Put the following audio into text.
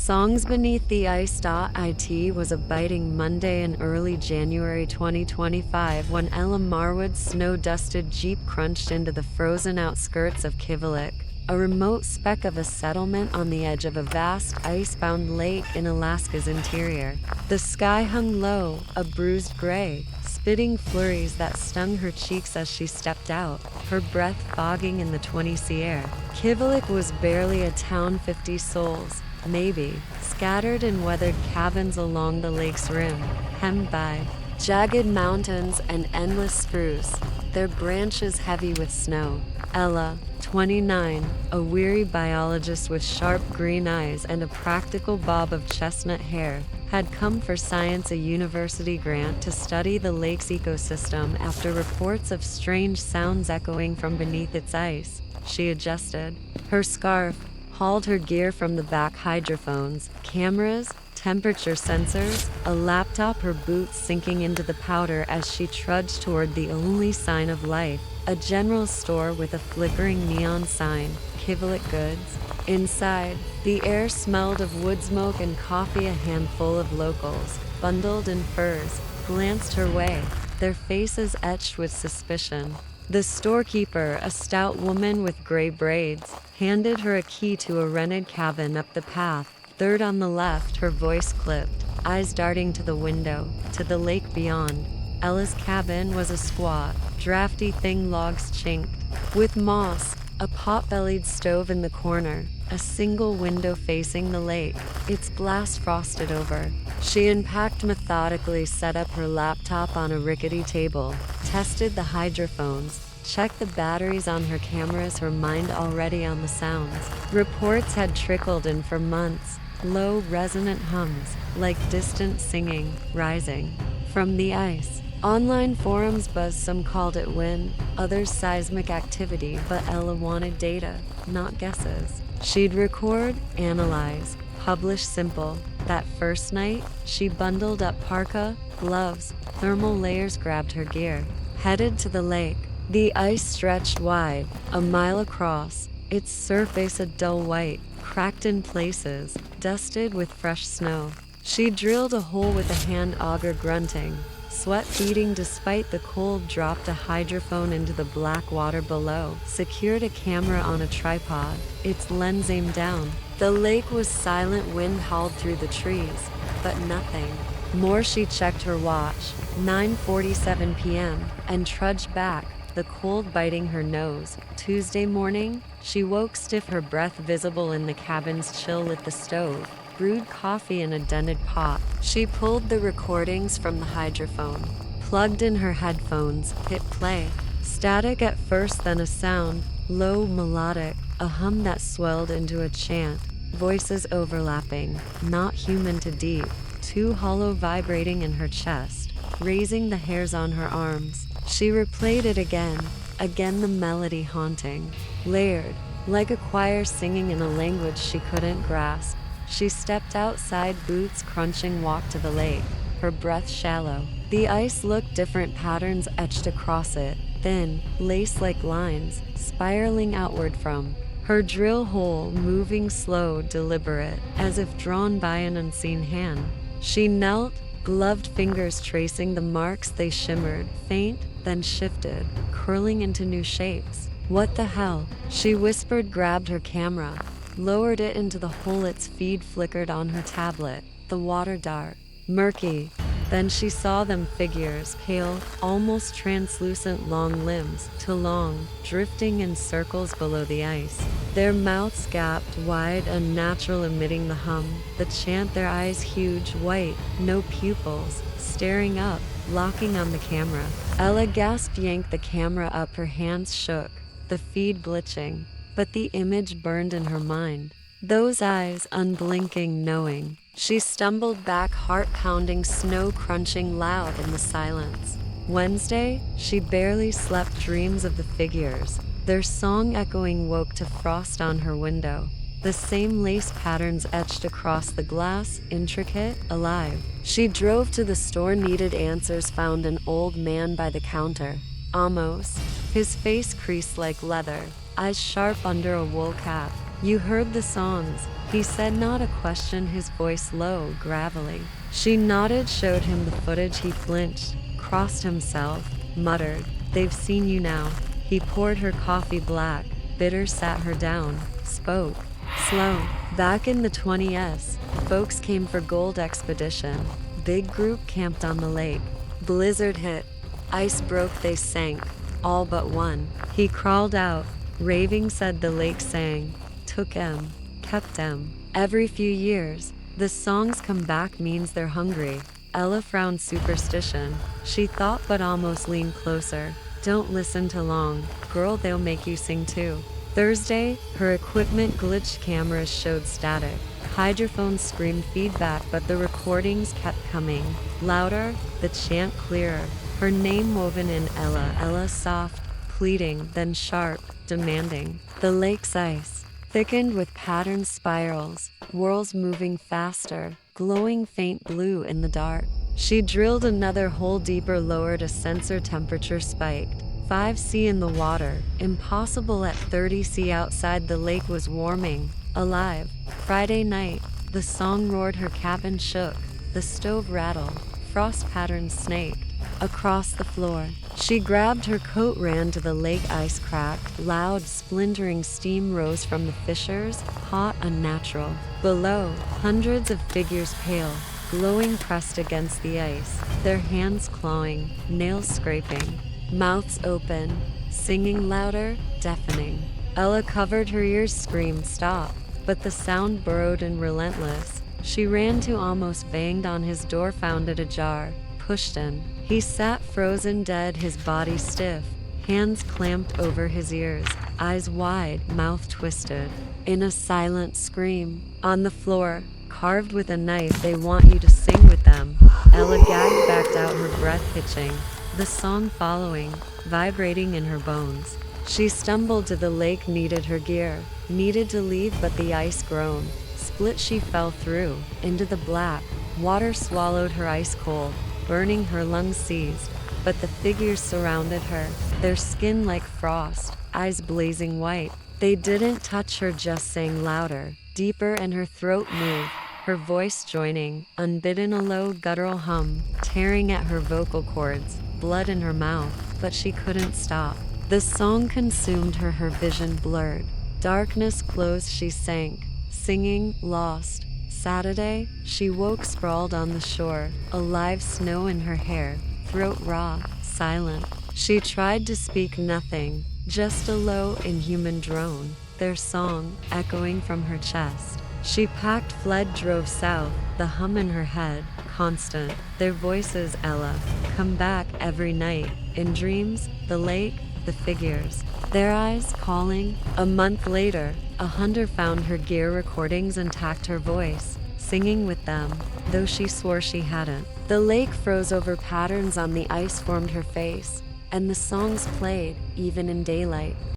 Songs Beneath the Ice.it was a biting Monday in early January 2025 when Ella Marwood's snow-dusted Jeep crunched into the frozen outskirts of Kivalliq, a remote speck of a settlement on the edge of a vast ice-bound lake in Alaska's interior. The sky hung low, a bruised gray, spitting flurries that stung her cheeks as she stepped out, her breath fogging in the 20°C air. Kivalliq was barely a town, 50 souls, maybe, scattered in weathered cabins along the lake's rim, hemmed by jagged mountains and endless spruce, their branches heavy with snow. Ella, 29, a weary biologist with sharp green eyes and a practical bob of chestnut hair, had come for science, a university grant to study the lake's ecosystem after reports of strange sounds echoing from beneath its ice. She adjusted her scarf, hauled her gear from the back, hydrophones, cameras, temperature sensors, a laptop, her boots sinking into the powder as she trudged toward the only sign of life, a general store with a flickering neon sign, Kivalliq Goods. Inside, the air smelled of wood smoke and coffee. A handful of locals, bundled in furs, glanced her way, their faces etched with suspicion. The storekeeper, a stout woman with gray braids, handed her a key to a rented cabin up the path, third on the left, her voice clipped, eyes darting to the window, to the lake beyond. Ella's cabin was a squat, drafty thing, logs chinked, with moss, a pot-bellied stove in the corner, a single window facing the lake, its glass frosted over. She unpacked methodically, set up her laptop on a rickety table, tested the hydrophones, checked the batteries on her cameras, her mind already on the sounds. Reports had trickled in for months, low, resonant hums, like distant singing, rising from the ice. Online forums buzzed, some called it wind, others seismic activity, but Ella wanted data, not guesses. She'd record, analyze, publish, simple. That first night, she bundled up parka, gloves, thermal layers, grabbed her gear, headed to the lake. The ice stretched wide, a mile across, its surface a dull white, cracked in places, dusted with fresh snow. She drilled a hole with a hand auger, grunting, sweat beading despite the cold, dropped a hydrophone into the black water below, secured a camera on a tripod, its lens aimed down. The lake was silent, wind howled through the trees, but nothing more. She checked her watch, 9:47 p.m., and trudged back, the cold biting her nose. Tuesday morning, she woke stiff, her breath visible in the cabin's chill, lit the stove, brewed coffee in a dented pot. She pulled the recordings from the hydrophone, plugged in her headphones, hit play. Static at first, then a sound, low, melodic, a hum that swelled into a chant, voices overlapping, not human to deep, too hollow, vibrating in her chest, raising the hairs on her arms. She replayed it again, the melody haunting, layered, like a choir singing in a language she couldn't grasp. She stepped outside, boots crunching, walked to the lake, her breath shallow. The ice looked different, patterns etched across it, thin, lace-like lines, spiraling outward from her drill hole, moving slow, deliberate, as if drawn by an unseen hand. She knelt, gloved fingers tracing the marks. They shimmered, faint, then shifted, curling into new shapes. What the hell? She whispered, grabbed her camera, lowered it into the hole. Its feed flickered on her tablet, the water dark, murky. Then she saw them, figures, pale, almost translucent, long limbs, too long, drifting in circles below the ice. Their mouths gapped wide, unnatural, emitting the hum, the chant, their eyes huge, white, no pupils, staring up, locking on the camera. Ella gasped, yanked the camera up, her hands shook, the feed glitching, but the image burned in her mind. Those eyes, unblinking, knowing. She stumbled back, heart pounding, snow crunching loud in the silence. Wednesday, she barely slept, dreams of the figures, their song echoing, woke to frost on her window. The same lace patterns etched across the glass, intricate, alive. She drove to the store, needed answers, found an old man by the counter. Amos, his face creased like leather, eyes sharp under a wool cap, "You heard the songs," he said, not a question, his voice low, gravelly. She nodded, showed him the footage. He flinched, crossed himself, muttered, "They've seen you now." He poured her coffee black, bitter, sat her down, spoke, slow. "Back in the 20s, folks came for gold expedition. Big group camped on the lake. Blizzard hit. Ice broke, they sank. All but one." He crawled out, raving, said the lake sang. Took em, kept em. Every few years, the songs come back, means they're hungry. Ella frowned, superstition. She thought, but almost leaned closer. "Don't listen too long, girl, they'll make you sing too." Thursday, her equipment glitched, cameras showed static. Hydrophones screamed feedback, but the recordings kept coming. Louder, the chant clearer. Her name woven in, Ella. Ella, soft, pleading, then sharp, demanding. The lake's ice thickened with patterned spirals, whirls moving faster, glowing faint blue in the dark. She drilled another hole deeper, lowered a sensor, temperature spiked. 5°C in the water, impossible at 30°C outside. The lake was warming, alive. Friday night, the song roared, her cabin shook, the stove rattled, frost patterns snaked across the floor. She grabbed her coat, ran to the lake. Ice cracked, loud, splintering steam rose from the fissures, hot, unnatural. Below, hundreds of figures, pale, glowing, pressed against the ice, their hands clawing, nails scraping, mouths open, singing louder, deafening. Ella covered her ears, screamed, "Stop!" But the sound burrowed and relentless. She ran to, almost banged on his door, found it ajar, pushed in. He sat frozen, dead, his body stiff, hands clamped over his ears, eyes wide, mouth twisted. In a silent scream, on the floor, carved with a knife, "They want you to sing with them." Ella gagged, backed out, her breath hitching, the song following, vibrating in her bones. She stumbled to the lake, needed her gear, needed to leave, but the ice groaned. Split, she fell through, into the black. Water swallowed her ice cold, burning her lungs, seized. But the figures surrounded her, their skin like frost, eyes blazing white. They didn't touch her, just sang louder, deeper, and her throat moved, her voice joining, unbidden, a low guttural hum, tearing at her vocal cords, blood in her mouth, but she couldn't stop. The song consumed her, her vision blurred. Darkness closed, she sank, singing, lost. Saturday, she woke, sprawled on the shore, alive, snow in her hair, throat raw, silent. She tried to speak, nothing, just a low, inhuman drone, their song echoing from her chest. She packed, fled, drove south, the hum in her head, constant. Their voices, Ella, come back every night, in dreams, the lake, the figures, their eyes calling. A month later, a hunter found her gear, recordings intact, her voice, singing with them, though she swore she hadn't. The lake froze over, patterns on the ice formed her face, and the songs played, even in daylight.